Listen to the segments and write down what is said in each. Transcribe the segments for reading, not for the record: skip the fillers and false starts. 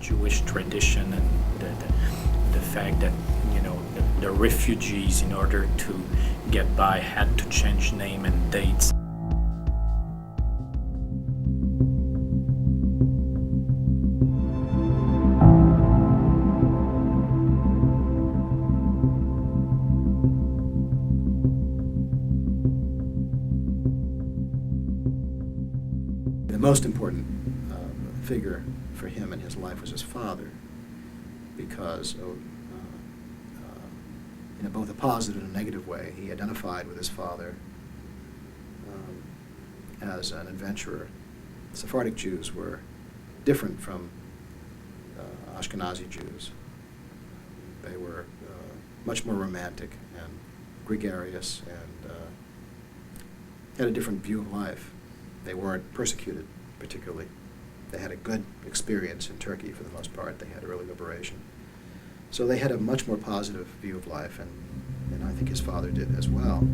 Jewish tradition and the fact that, you know, the refugees, in order to get by, had to change name and dates. The most important figure for him in his life was his father, because in both a positive and a negative way, he identified with his father as an adventurer. Sephardic Jews were different from Ashkenazi Jews. They were much more romantic and gregarious and had a different view of life. They weren't persecuted particularly. They had a good experience in Turkey for the most part. They had early liberation. So they had a much more positive view of life, and I think his father did as well.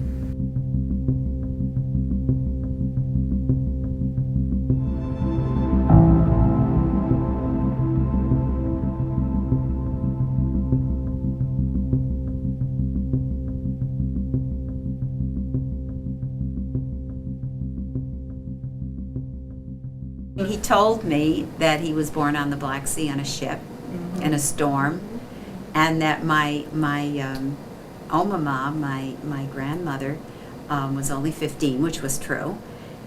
He told me that he was born on the Black Sea on a ship in a storm, and that my Omama, my grandmother, was only 15, which was true,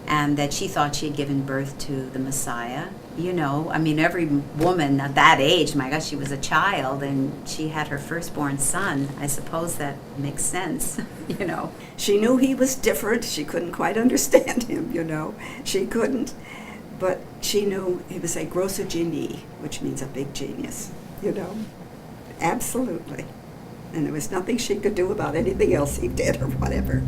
and that she thought she had given birth to the Messiah. You know, I mean, every woman at that age, my gosh, she was a child, and she had her firstborn son. I suppose that makes sense, you know. She knew he was different. She couldn't quite understand him, you know. She couldn't. But she knew he was a grosso genie, which means a big genius, you know. Absolutely. And there was nothing she could do about anything else he did or whatever.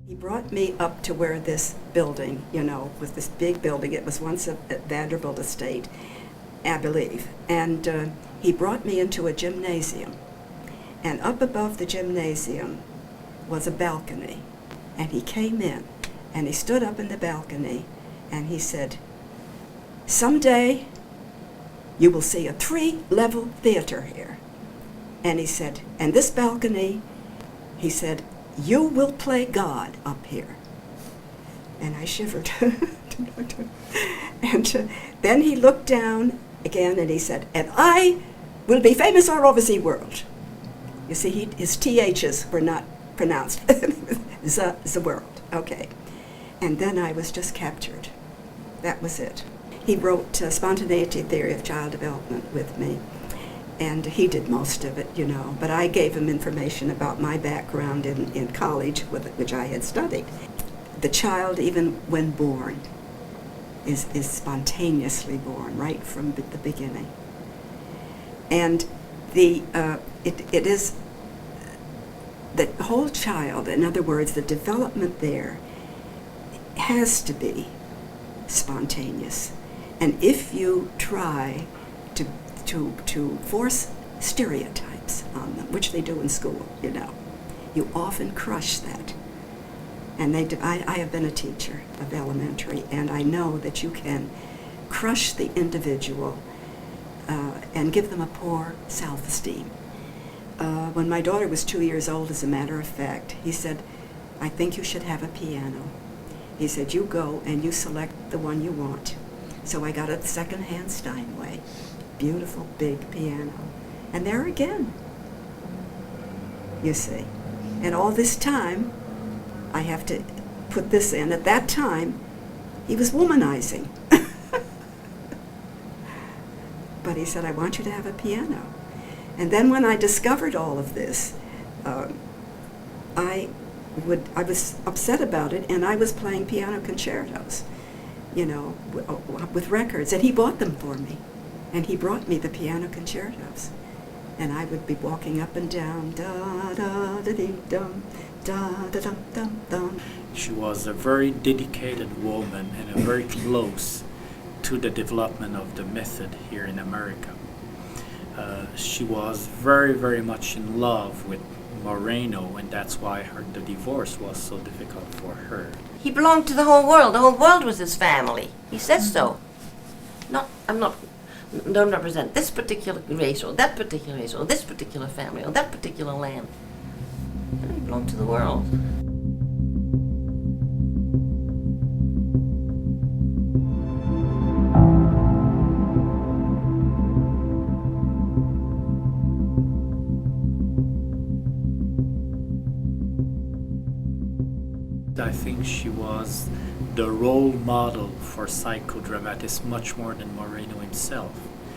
He brought me up to where this building, you know, was this big building. It was once a Vanderbilt estate, I believe. And he brought me into a gymnasium. And up above the gymnasium was a balcony. And he came in, and he stood up in the balcony, and he said, "Someday you will see a 3-level theater here." And he said, "and this balcony," he said, "you will play God up here." And I shivered. And then he looked down again and he said, "and I will be famous all over the world." You see, his THs were not pronounced. the world. Okay. And then I was just captured. That was it. He wrote Spontaneity Theory of Child Development with me. And he did most of it, you know, but I gave him information about my background in college, which I had studied. The child, even when born, is spontaneously born right from the beginning. And it is the whole child, in other words, the development there has to be spontaneous. And if you try to force stereotypes on them, which they do in school, you know, you often crush that. And they do. I have been a teacher of elementary, and I know that you can crush the individual and give them a poor self-esteem. When my daughter was 2 years old, as a matter of fact, he said, "I think you should have a piano." He said, "You go and you select the one you want." So I got a second-hand Steinway. Beautiful big piano. And there again, you see. And all this time, I have to put this in. At that time, he was womanizing. But he said, "I want you to have a piano." And then when I discovered all of this, I was upset about it, and I was playing piano concertos, you know, with records. And he bought them for me. And he brought me the piano concertos. and I would be walking up and down, da da da dee dum, da da dum dum dum. She was a very dedicated woman and very close to the development of the method here in America. She was very, very much in love with Moreno, and that's why the divorce was so difficult for her. He belonged to the whole world. The whole world was his family. He says so. Don't represent this particular race or that particular race or this particular family or that particular land. He belonged to the world. I think she was the role model for psychodramatists much more than Moreno himself.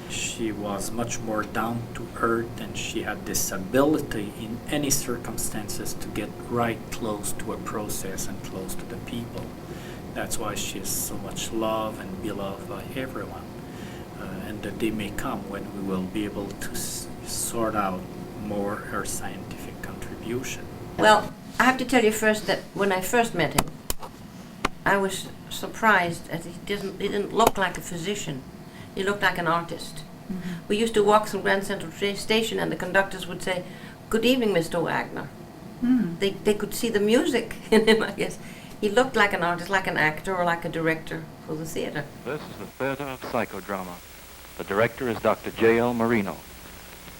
She was much more down to earth, and she had this ability in any circumstances to get right close to a process and close to the people. That's why she is so much loved and beloved by everyone. And the day may come when we will be able to sort out more her scientific contribution. Well, I have to tell you first that when I first met him, I was surprised as he didn't look like a physician. He looked like an artist. Mm-hmm. We used to walk through Grand Central Station, and the conductors would say, "Good evening, Mr. Wagner." Mm. They could see the music in him, I guess. He looked like an artist, like an actor, or like a director for the theater. This is the theater of Psychodrama. The director is Dr. J.L. Moreno,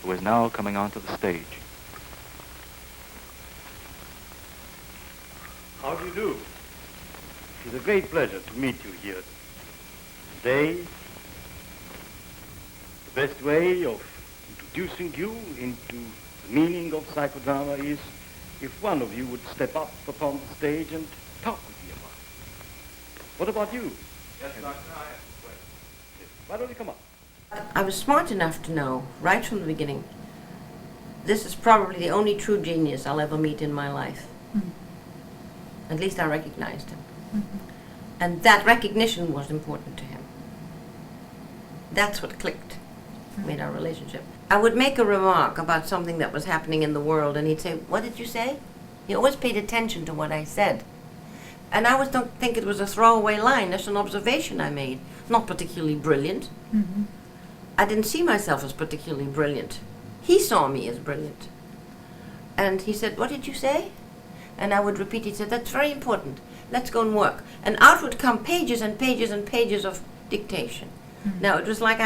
who is now coming onto the stage. How do you do? It is a great pleasure to meet you here today. The best way of introducing you into the meaning of psychodrama is if one of you would step up upon the stage and talk with me about it. What about you? Yes, Doctor, I have a question. Why don't you come up? I was smart enough to know, right from the beginning, this is probably the only true genius I'll ever meet in my life. Mm-hmm. At least I recognized him. Mm-hmm. And that recognition was important to him. That's what clicked, made our relationship. I would make a remark about something that was happening in the world, and he'd say, "What did you say?" He always paid attention to what I said. And I always don't think it was a throwaway line. That's an observation I made. Not particularly brilliant. Mm-hmm. I didn't see myself as particularly brilliant. He saw me as brilliant. And he said, "What did you say?" And I would repeat. He said, "That's very important. Let's go and work." And out would come pages and pages and pages of dictation. Mm-hmm. Now, it was like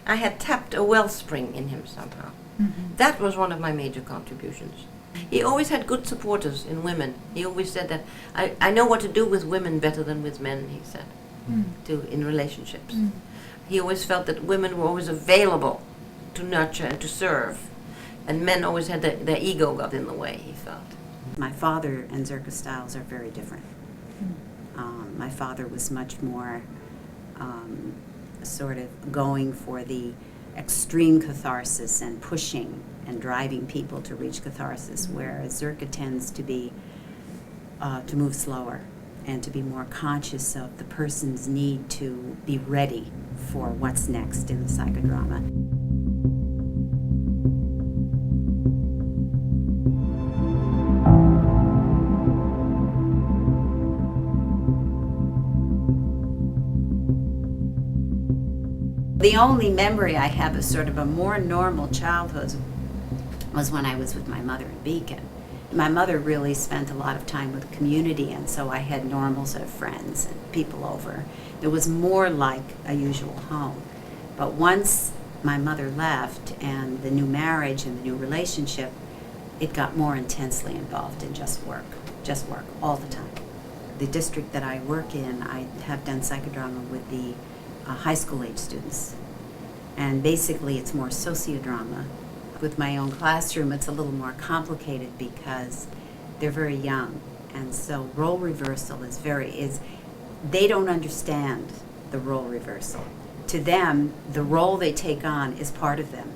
I had tapped a wellspring in him somehow. Mm-hmm. That was one of my major contributions. He always had good supporters in women. He always said that, I know what to do with women better than with men, he said, in relationships. Mm. He always felt that women were always available to nurture and to serve. And men always had their ego got in the way, he felt. My father and Zerka styles are very different. My father was much more sort of going for the extreme catharsis and pushing and driving people to reach catharsis, whereas Zerka tends to be to move slower and to be more conscious of the person's need to be ready for what's next in the psychodrama. The only memory I have of sort of a more normal childhood was when I was with my mother in Beacon. My mother really spent a lot of time with the community, and so I had normal sort of friends and people over. It was more like a usual home. But once my mother left and the new marriage and the new relationship, it got more intensely involved in just work all the time. The district that I work in, I have done psychodrama with the high school age students. And basically it's more sociodrama. With my own classroom, it's a little more complicated because they're very young. And so role reversal they don't understand the role reversal. To them, the role they take on is part of them.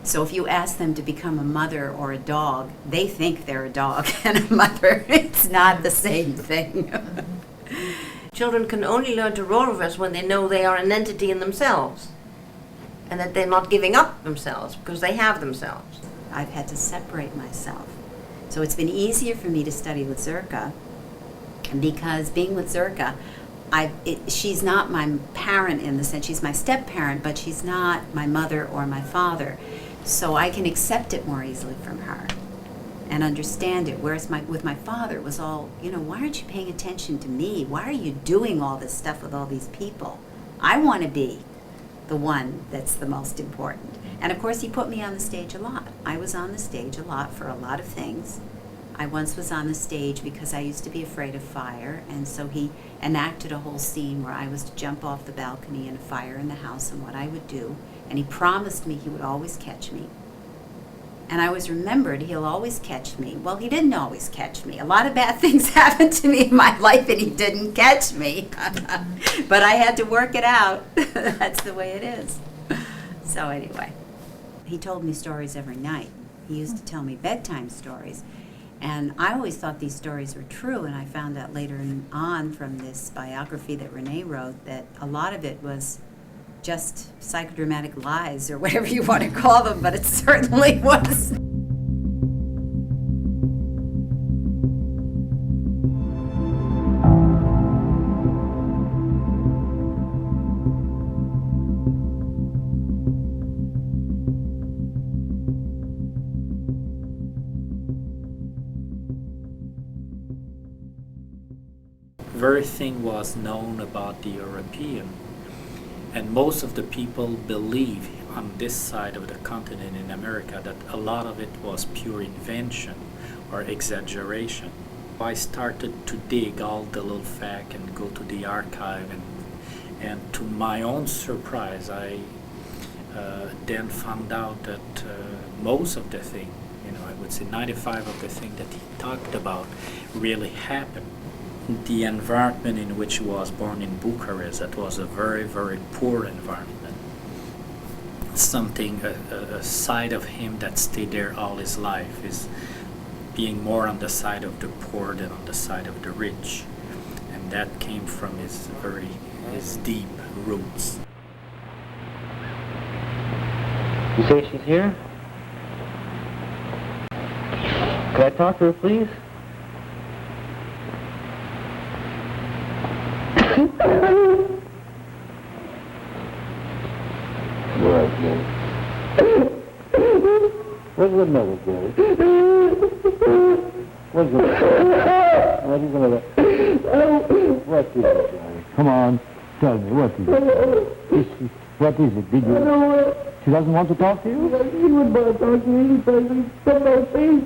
So if you ask them to become a mother or a dog, they think they're a dog and a mother. It's not the same thing. Children can only learn to role reverse when they know they are an entity in themselves. and that they're not giving up themselves because they have themselves. I've had to separate myself. So it's been easier for me to study with Zerka because being with Zerka, she's not my parent in the sense, she's my step-parent, but she's not my mother or my father. So I can accept it more easily from her and understand it. Whereas with my father, it was all, why aren't you paying attention to me? Why are you doing all this stuff with all these people? I want to be the one that's the most important. And of course, he put me on the stage a lot. I was on the stage a lot for a lot of things. I once was on the stage because I used to be afraid of fire, and so he enacted a whole scene where I was to jump off the balcony in a fire in the house and what I would do. And he promised me he would always catch me. And I always remembered he'll always catch me. Well, he didn't always catch me. A lot of bad things happened to me in my life and he didn't catch me. But I had to work it out. That's the way it is. So anyway, he told me stories every night. He used to tell me bedtime stories. And I always thought these stories were true, and I found out later on from this biography that Renee wrote that a lot of it was just psychodramatic lies, or whatever you want to call them, but it certainly was. Very thing was known about the European, and most of the people believe on this side of the continent in America that a lot of it was pure invention or exaggeration. I started to dig all the little facts and go to the archive, and to my own surprise, I then found out that most of the thing, I would say 95 of the thing that he talked about really happened. The environment in which he was born in Bucharest, that was a very, very poor environment. Something, a side of him that stayed there all his life is being more on the side of the poor than on the side of the rich. And that came from his deep roots. You say she's here? Could I talk to her, please? What's the matter, Gary? What's the matter? What is the matter? What is it, Gary? Come on, tell me, what is it? What is it? Did you... She doesn't want to talk to you? She wouldn't want to talk to me. She says we spit no teeth.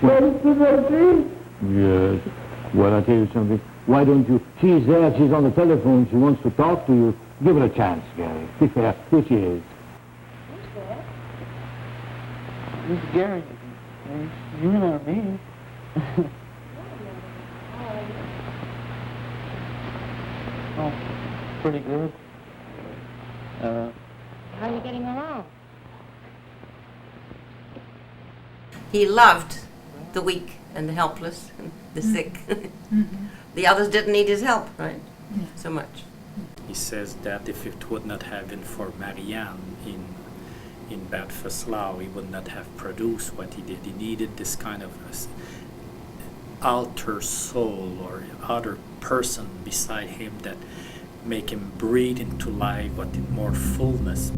Why do spit no teeth? Yes. Well, I'll tell you something. Why don't you... She's there, she's on the telephone, she wants to talk to you. Give her a chance, Gary. Be fair. Here she is. Who's there? Miss Gary. You know me. Oh, pretty good. How are you getting along? He loved the weak and the helpless and the sick. The others didn't need his help, right? So much. He says that if it would not have been for Marianne in Bad Faslau, he would not have produced what he did. He needed this kind of alter soul or other person beside him that make him breathe into life, but in more fullness.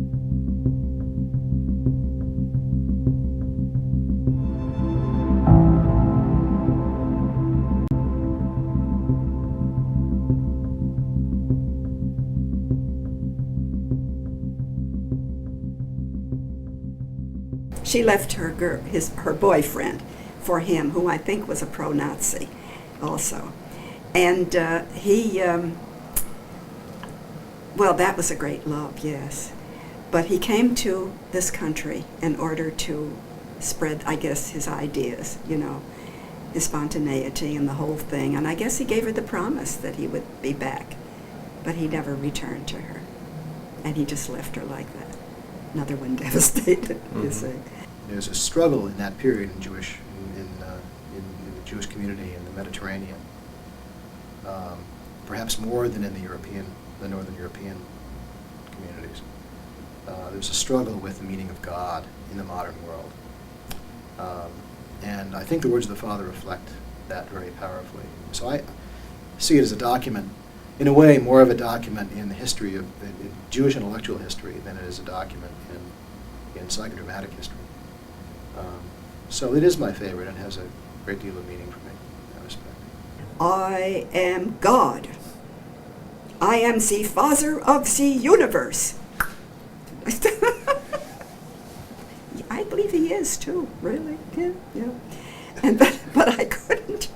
She left her boyfriend for him, who I think was a pro-Nazi also. And well, that was a great love, yes. But he came to this country in order to spread, I guess, his ideas, his spontaneity and the whole thing. And I guess he gave her the promise that he would be back. But he never returned to her. And he just left her like that. Another one devastated, you see. There's a struggle in that period in the Jewish community in the Mediterranean, perhaps more than in the Northern European communities. there's a struggle with the meaning of God in the modern world. And I think the words of the Father reflect that very powerfully. So I see it as a document, in a way, more of a document in the history of in Jewish intellectual history than it is a document in psychodramatic history. So it is my favorite and has a great deal of meaning for me in that respect. I am God. I am the Father of the universe. I believe he is too, really. Yeah. And but I couldn't.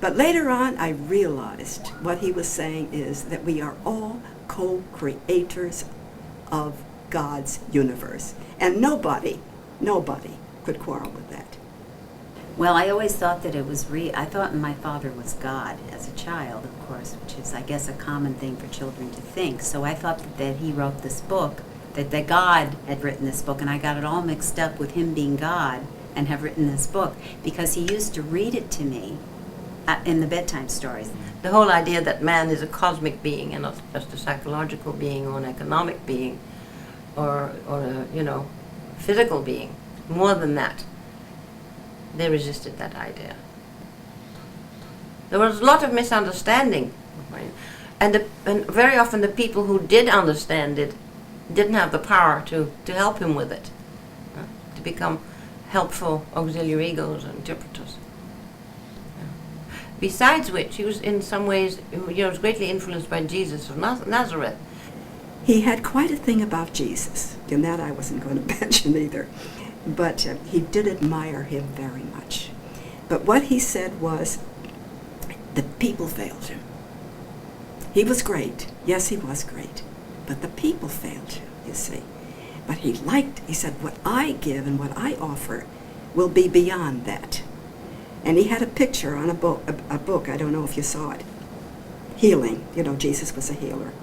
But later on, I realized what he was saying is that we are all co-creators of God's universe, and nobody could quarrel with that. Well, I always thought that it was I thought my father was God as a child, of course, which is, I guess, a common thing for children to think. So I thought that he wrote this book, that God had written this book, and I got it all mixed up with him being God and have written this book, because he used to read it to me in the bedtime stories. The whole idea that man is a cosmic being and not just a psychological being or an economic being or a, physical being, more than that. They resisted that idea. There was a lot of misunderstanding, and very often the people who did understand it didn't have the power to help him with it, to become helpful auxiliary egos and interpreters. Besides which, he was in some ways, was greatly influenced by Jesus of Nazareth. He had quite a thing about Jesus, and that I wasn't going to mention either. But he did admire him very much. But what he said was, the people failed him. He was great. Yes, he was great. But the people failed him, you see. But he said, what I give and what I offer will be beyond that. And he had a picture on a book, I don't know if you saw it, healing. Jesus was a healer.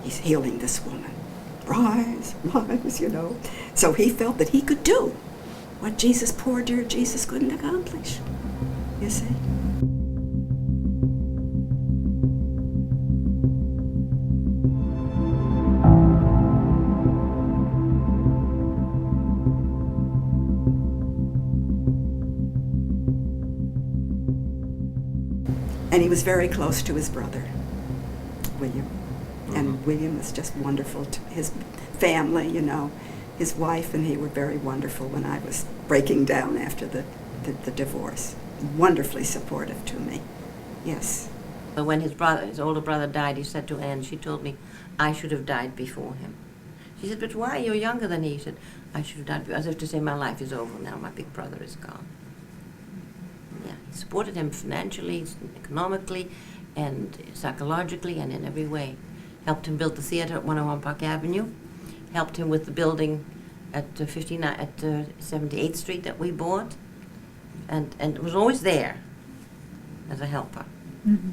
He's healing this woman. Rise, rise, So he felt that he could do what poor dear Jesus couldn't accomplish, you see. And he was very close to his brother, William. And William was just wonderful to his family, His wife and he were very wonderful when I was breaking down after the divorce. Wonderfully supportive to me, yes. But when his older brother died, he said to Anne, she told me, I should have died before him. She said, but why? You're younger than he. He said, I should have died, as if to say, my life is over now, my big brother is gone. Yeah, he supported him financially, economically, and psychologically, and in every way. Helped him build the theater at 101 Park Avenue. Helped him with the building at 78th Street that we bought, and was always there as a helper. Mm-hmm.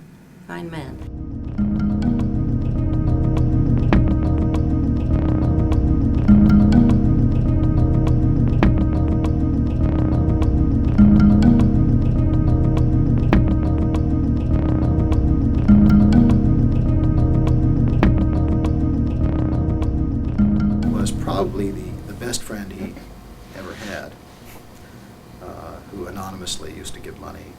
Fine man. Probably the best friend he ever had, who anonymously used to give money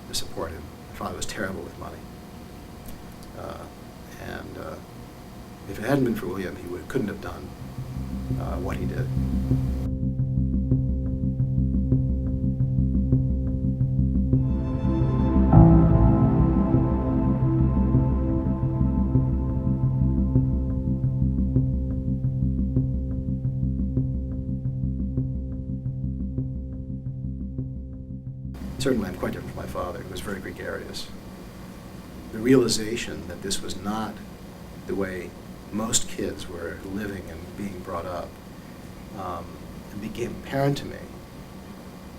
to support him. My father was terrible with money. And if it hadn't been for William, he couldn't have done what he did. Certainly, I'm quite different from my father, who was very gregarious. The realization that this was not the way most kids were living and being brought up it became apparent to me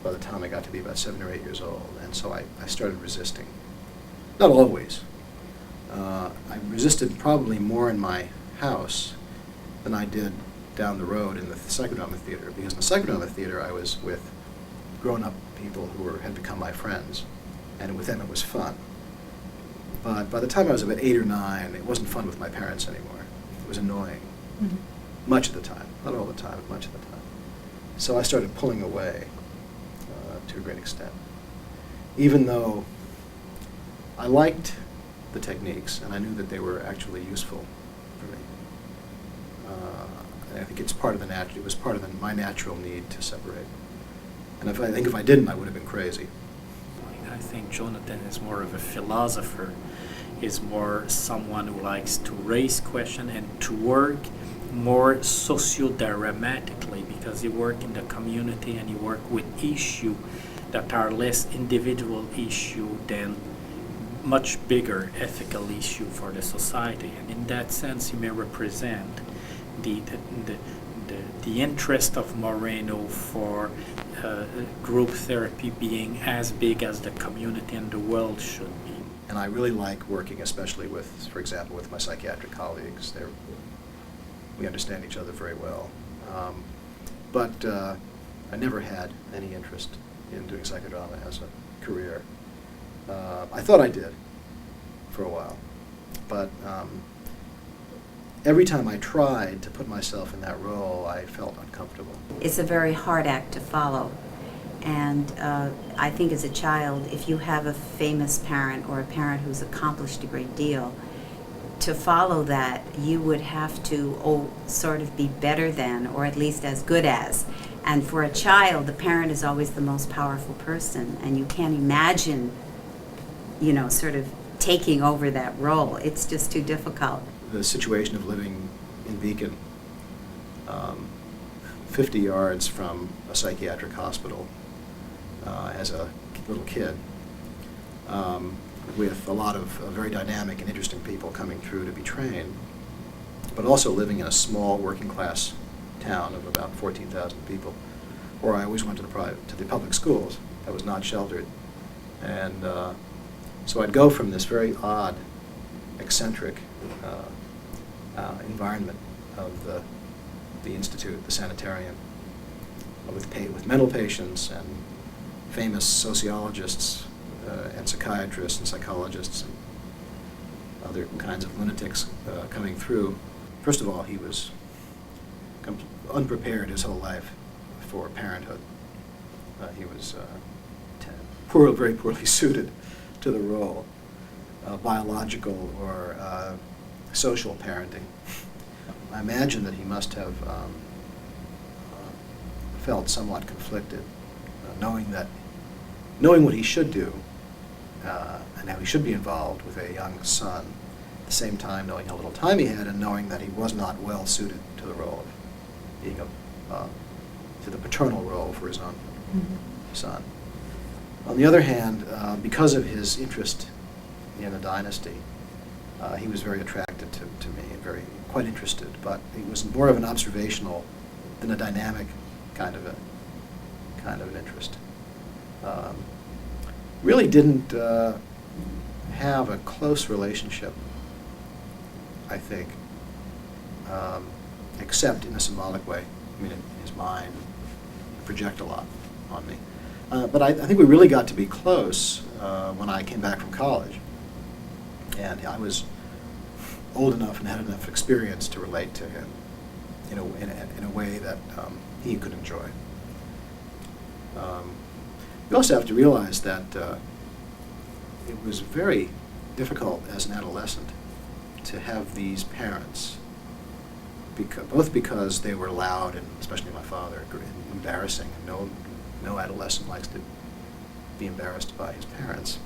by the time I got to be about 7 or 8 years old, and so I started resisting. Not always. I resisted probably more in my house than I did down the road in the Psychodrama theater, because in the Psychodrama theater I was with grown-up people who had become my friends, and with them it was fun. But by the time I was about 8 or 9, it wasn't fun with my parents anymore. It was annoying. Much of the time. Not all the time, but much of the time. So I started pulling away to a great extent. Even though I liked the techniques and I knew that they were actually useful for me. And I think it's part of it was part of my natural need to separate. And I think if I didn't, I would have been crazy. I think Jonathan is more of a philosopher, is more someone who likes to raise questions and to work more sociodramatically, because you work in the community and you work with issues that are less individual issue than much bigger ethical issue for the society. And in that sense, you may represent the interest of Moreno for group therapy being as big as the community and the world should be. And I really like working, especially with, for example, with my psychiatric colleagues. We understand each other very well. But I never had any interest in doing psychodrama as a career. I thought I did for a while, but every time I tried to put myself in that role, I felt uncomfortable. It's a very hard act to follow. And I think as a child, if you have a famous parent or a parent who's accomplished a great deal, to follow that, you would have to sort of be better than, or at least as good as. And for a child, the parent is always the most powerful person, and you can't imagine, sort of taking over that role. It's just too difficult. The situation of living in Beacon, 50 yards from a psychiatric hospital as a little kid, with a lot of very dynamic and interesting people coming through to be trained, but also living in a small working class town of about 14,000 people, where I always went to the public schools. I was not sheltered. And so I'd go from this very odd, eccentric environment of the institute, the sanitarium, with mental patients and famous sociologists and psychiatrists and psychologists and other kinds of lunatics coming through. First of all, he was unprepared his whole life for parenthood. He was very poorly suited to the role, biological or social parenting. I imagine that he must have felt somewhat conflicted, knowing what he should do and how he should be involved with a young son, at the same time knowing how little time he had and knowing that he was not well suited to the role of being to the paternal role for his own son. On the other hand, because of his interest in the dynasty, he was very attracted to me and quite interested, but he was more of an observational than a dynamic kind of an interest. Really didn't have a close relationship, I think, except in a symbolic way. I mean, in his mind, he projected a lot on me. But I think we really got to be close when I came back from college. And I was old enough and had enough experience to relate to him in a way that he could enjoy. You also have to realize that it was very difficult as an adolescent to have these parents, both because they were loud and, especially my father, embarrassing. No adolescent likes to be embarrassed by his parents.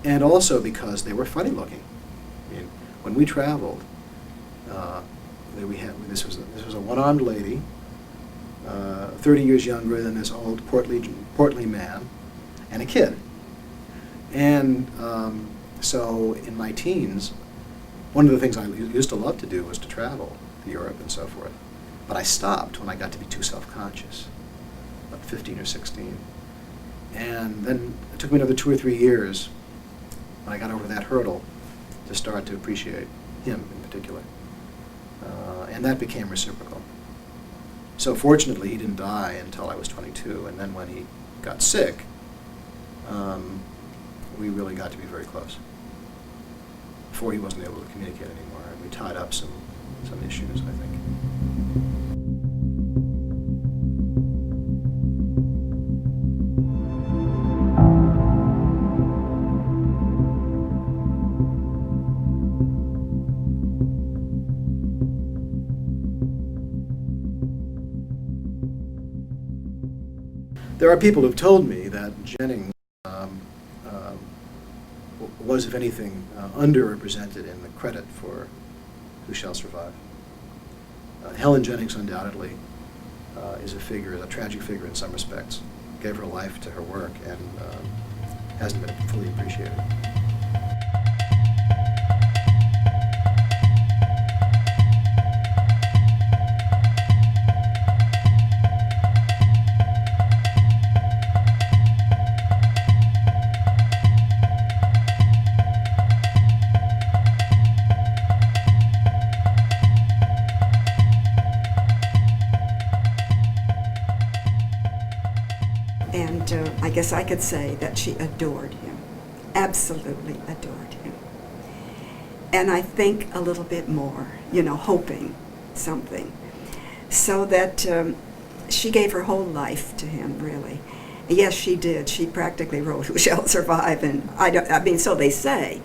And also because they were funny looking. I mean, when we traveled, this was a one-armed lady, 30 years younger than this old portly man, and a kid. And so in my teens, one of the things I used to love to do was to travel to Europe and so forth. But I stopped when I got to be too self-conscious, about 15 or 16. And then it took me another 2 or 3 years when I got over that hurdle to start to appreciate him in particular. And that became reciprocal. So fortunately, he didn't die until I was 22, and then when he got sick, we really got to be very close. before he wasn't able to communicate anymore, and we tied up some issues, I think. There are people who've told me that Jennings was, if anything, underrepresented in the credit for Who Shall Survive. Helen Jennings undoubtedly is a tragic figure in some respects, gave her life to her work, and hasn't been fully appreciated. And I guess I could say that she adored him, absolutely adored him. And I think a little bit more, hoping something. So that she gave her whole life to him, really. Yes, she did. She practically wrote Who Shall Survive, and so they say,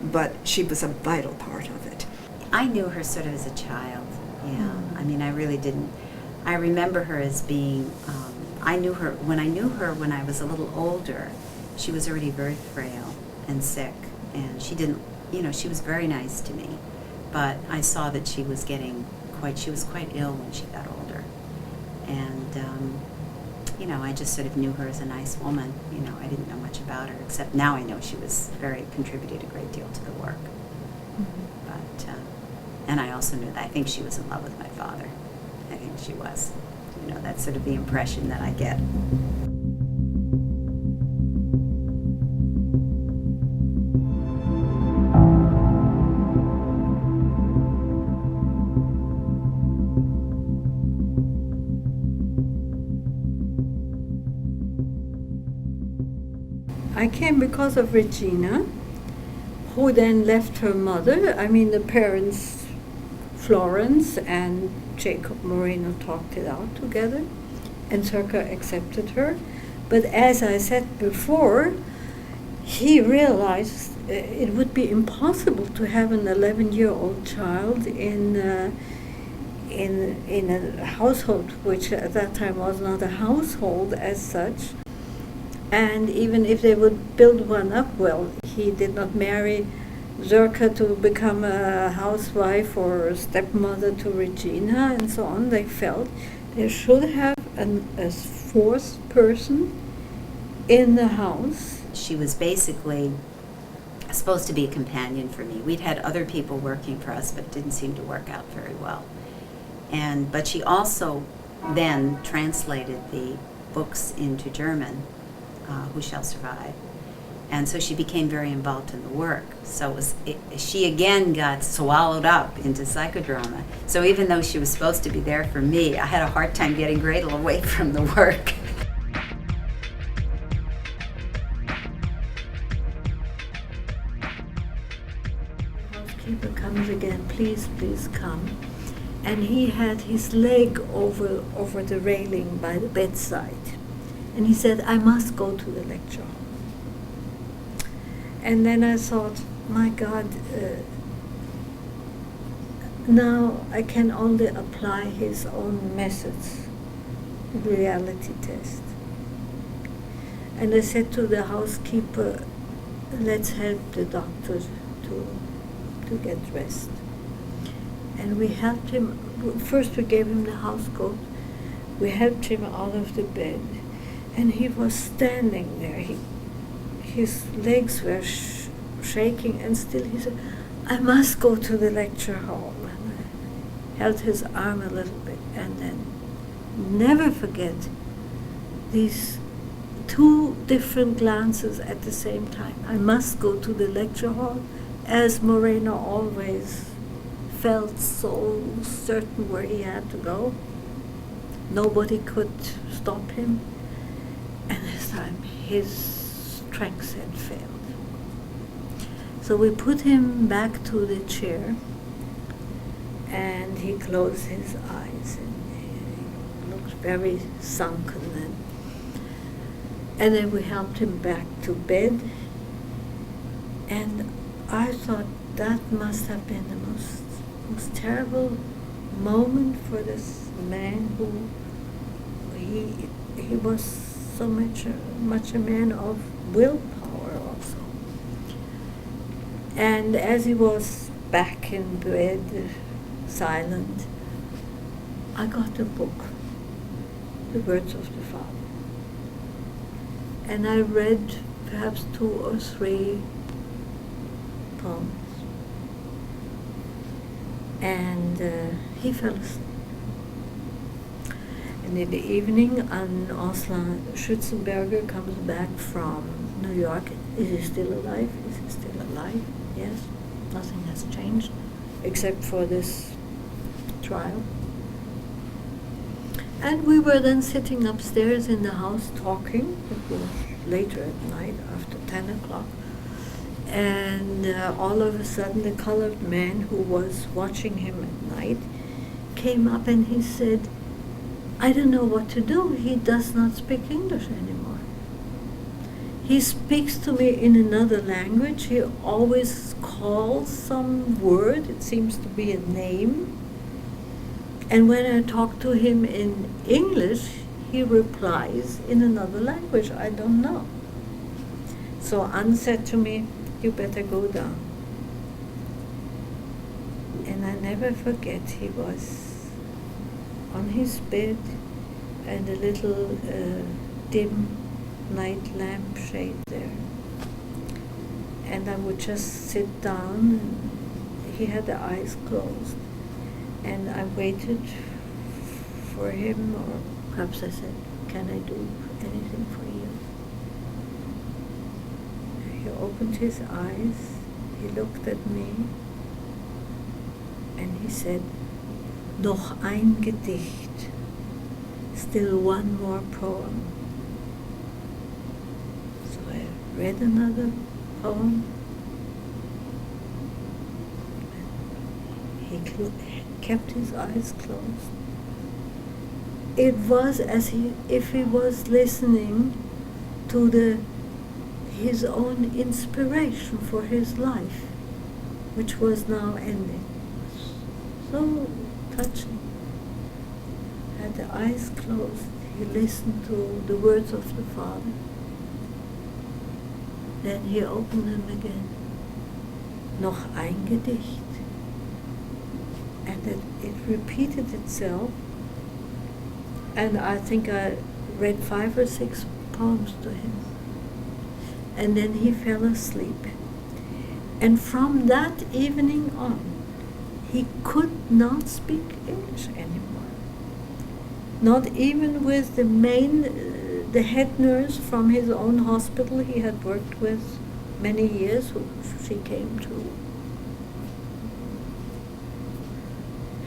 but she was a vital part of it. I knew her sort of as a child, yeah. I mean, I really didn't. I remember her as being, I knew her when I was a little older. She was already very frail and sick, and she didn't, she was very nice to me, but I saw that she was quite ill when she got older. And, I just sort of knew her as a nice woman. I didn't know much about her, except now I know she contributed a great deal to the work. Mm-hmm. But, and I also knew that I think she was in love with my father. I think she was. That's sort of the impression that I get. I came because of Regina, who then left her mother. The parents, Florence and Jacob Moreno, talked it out together, and Zerka accepted her. But as I said before, he realized it would be impossible to have an 11-year-old child in a household, which at that time was not a household as such. And even if they would build one up, well, he did not marry Zerka to become a housewife or a stepmother to Regina and so on. They felt they should have a fourth person in the house. She was basically supposed to be a companion for me. We'd had other people working for us, but it didn't seem to work out very well. But she also then translated the books into German, Who Shall Survive. And so she became very involved in the work. So she again got swallowed up into psychodrama. So even though she was supposed to be there for me, I had a hard time getting Gretel away from the work. The housekeeper comes again, please come. And he had his leg over the railing by the bedside. And he said, I must go to the lecture hall. And then I thought, my God, now I can only apply his own methods, reality test. And I said to the housekeeper, let's help the doctor to get rest. And we helped him. First we gave him the house coat. We helped him out of the bed. And he was standing there. His legs were shaking, and still he said, I must go to the lecture hall. And I held his arm a little bit, and then never forget these two different glances at the same time. I must go to the lecture hall, as Moreno always felt so certain where he had to go. Nobody could stop him. And this time his strength had failed. So we put him back to the chair, and he closed his eyes, and he looked very sunken. And then we helped him back to bed, and I thought that must have been the most terrible moment for this man who he was so much a man of willpower also. And as he was back in bed, silent, I got a book, The Words of the Father. And I read perhaps 2 or 3 poems. And he fell asleep. And in the evening, Osla Schützenberger comes back from New York. Is he still alive? Is he still alive? Yes. Nothing has changed except for this trial. And we were then sitting upstairs in the house talking. It was later at night, after 10 o'clock. And all of a sudden, the colored man who was watching him at night came up and he said, I don't know what to do. He does not speak English anymore. He speaks to me in another language. He always calls some word. It seems to be a name. And when I talk to him in English, he replies in another language. I don't know. So Anne said to me, you better go down. And I never forget, he was on his bed and a little dim night lamp shade there. And I would just sit down, and he had the eyes closed. And I waited for him, or perhaps I said, can I do anything for you? He opened his eyes, he looked at me, and he said, Noch ein Gedicht, still one more poem. So I read another poem. He kept his eyes closed. It was as if he was listening to his own inspiration for his life, which was now ending. So touching. Had the eyes closed, he listened to the words of the Father. Then he opened them again. Noch ein Gedicht. And it repeated itself. And I think I read 5 or 6 poems to him. And then he fell asleep. And from that evening on, he could not speak English anymore. Not even with the head nurse from his own hospital he had worked with many years, who she came to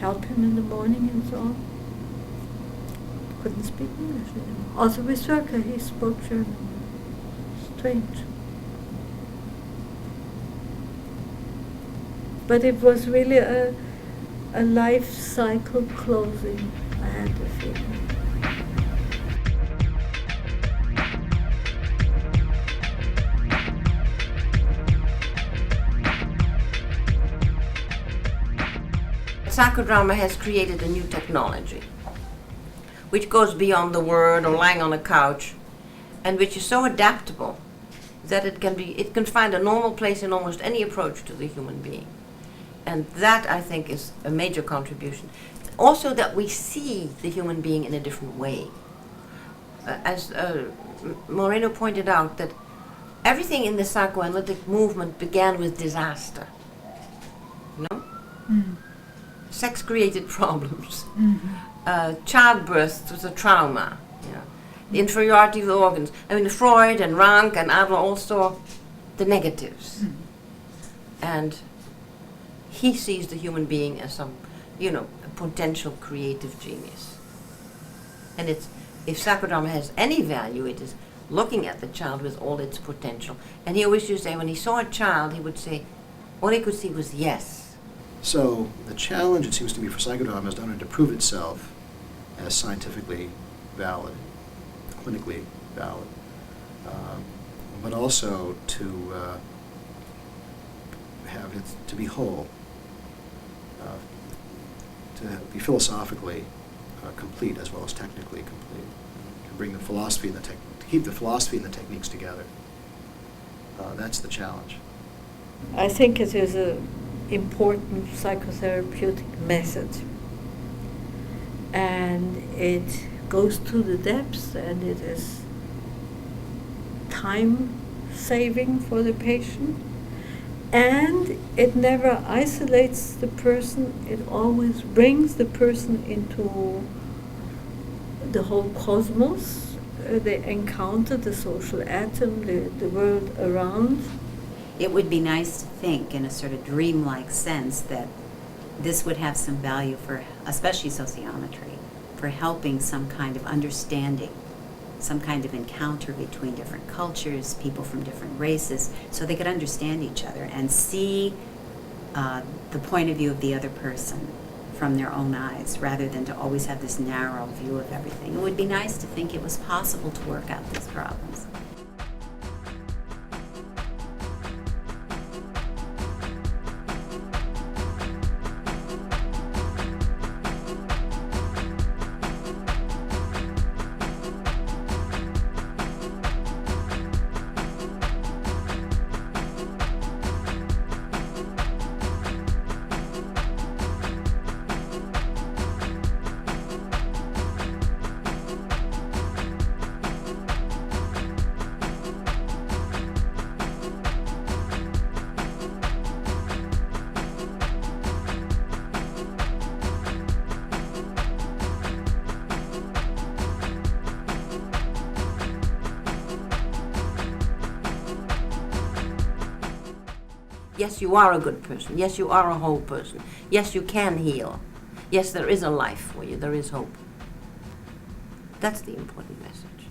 help him in the morning and so on. Couldn't speak English anymore. Also with Zerka, he spoke German. Strange. But it was really a life cycle closing, I had the feeling. Psychodrama has created a new technology, which goes beyond the word or lying on a couch, and which is so adaptable that it can find a normal place in almost any approach to the human being. And that, I think, is a major contribution. Also that we see the human being in a different way. As Moreno pointed out, that everything in the psychoanalytic movement began with disaster. You know? Mm. Sex created problems. Mm-hmm. Childbirth was a trauma. You know? The inferiority of the organs. I mean, Freud and Rank and Adler all saw the negatives. Mm. And he sees the human being as some, a potential creative genius. And if psychodrama has any value, it is looking at the child with all its potential. And he always used to say, when he saw a child, he would say, all he could see was yes. So the challenge, it seems to me, for psychodrama is not only to prove itself as scientifically valid, clinically valid, but also to have it to be whole, to be philosophically complete as well as technically complete, to bring the philosophy and to keep the philosophy and the techniques together. That's the challenge. I think it is an important psychotherapeutic method, and it goes to the depths, and it is time saving for the patient, and it never isolates the person. It always brings the person into the whole cosmos. They encounter the social atom, the world around. It would be nice to think, in a sort of dreamlike sense, that this would have some value for, especially sociometry, for helping some kind of understanding, some kind of encounter between different cultures, people from different races, so they could understand each other and see the point of view of the other person from their own eyes, rather than to always have this narrow view of everything. It would be nice to think it was possible to work out these problems. Yes, you are a good person. Yes, you are a whole person. Yes, you can heal. Yes, there is a life for you. There is hope. That's the important message.